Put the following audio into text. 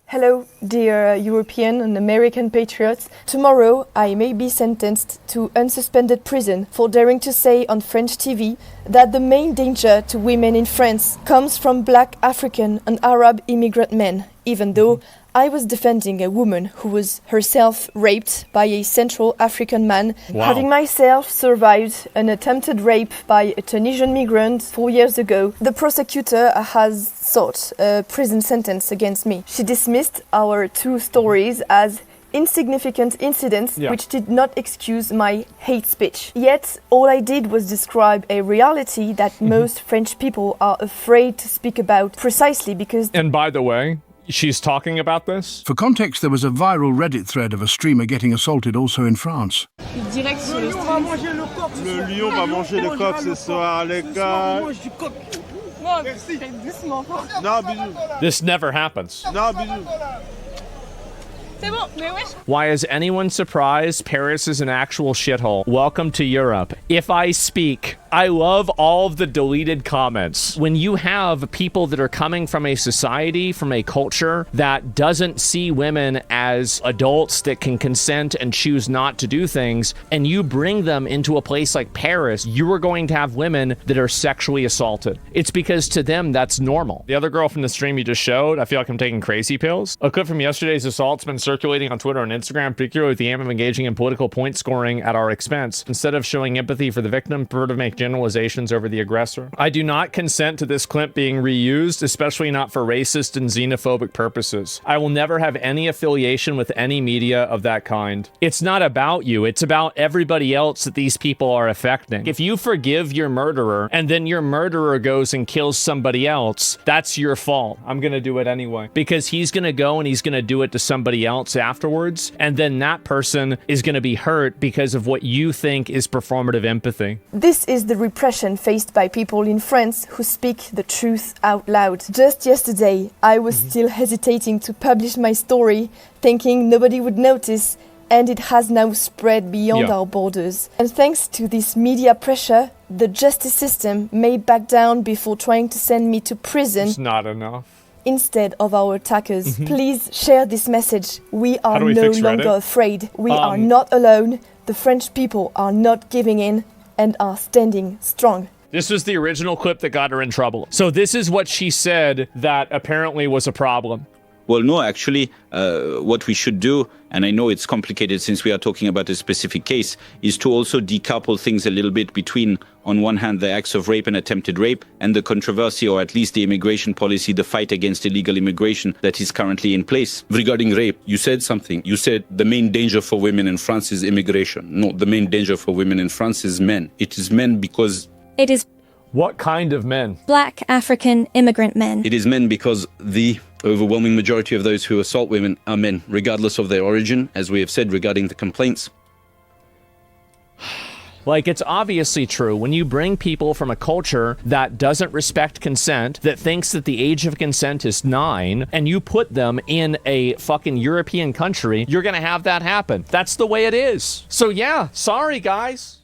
Hello, dear European and American patriots. Tomorrow I may be sentenced to unsuspended prison for daring to say on French TV that the main danger to women in France comes from black African and Arab immigrant men, even though I was defending a woman who was herself raped by a Central African man, having myself survived an attempted rape by a Tunisian migrant 4 years ago. The prosecutor has sought a prison sentence against me. She dismissed our two stories as insignificant incidents which did not excuse my hate speech. Yet, all I did was describe a reality that most French people are afraid to speak about precisely because... And by the way, she's talking about this? For context, there was a viral Reddit thread of a streamer getting assaulted also in France. Le lion va manger le coq ce soir, les gars. Non, bisous. This never happens. Non, bisous. Why is anyone surprised Paris is an actual shithole? Welcome to Europe. If I speak, I love all of the deleted comments. When you have people that are coming from a society, from a culture that doesn't see women as adults that can consent and choose not to do things, and you bring them into a place like Paris, you are going to have women that are sexually assaulted. It's because to them, that's normal. The other girl from the stream you just showed, I feel like I'm taking crazy pills. A clip from yesterday's assault's been circulating on Twitter and Instagram, particularly with the aim of engaging in political point scoring at our expense. Instead of showing empathy for the victim, prefer to make generalizations over the aggressor. I do not consent to this clip being reused, especially not for racist and xenophobic purposes. I will never have any affiliation with any media of that kind. It's not about you, it's about everybody else that these people are affecting. If you forgive your murderer and then your murderer goes and kills somebody else, that's your fault. I'm gonna do it anyway. Because he's gonna go and he's gonna do it to somebody else afterwards, and then that person is gonna be hurt because of what you think is performative empathy. This is the repression faced by people in France who speak the truth out loud. Just yesterday, I was still hesitating to publish my story, thinking nobody would notice, and it has now spread beyond our borders. And thanks to this media pressure, the justice system may back down before trying to send me to prison. It's not enough. Instead of our attackers. Please share this message. We are no longer afraid. We are not alone. The French people are not giving in and are standing strong. This was the original clip that got her in trouble. So this is what she said that apparently was a problem. Well, no, actually, what we should do, and I know it's complicated since we are talking about a specific case, is to also decouple things a little bit between, on one hand, the acts of rape and attempted rape, and the controversy, or at least the immigration policy, the fight against illegal immigration that is currently in place. Regarding rape, you said something. You said the main danger for women in France is immigration. No, the main danger for women in France is men. It is men because... It is... What kind of men? Black African immigrant men. It is men because the overwhelming majority of those who assault women are men, regardless of their origin, as we have said regarding the complaints. Like, it's obviously true. When you bring people from a culture that doesn't respect consent, that thinks that the age of consent is 9, and you put them in a fucking European country, you're gonna have that happen. That's the way it is. So yeah, sorry guys.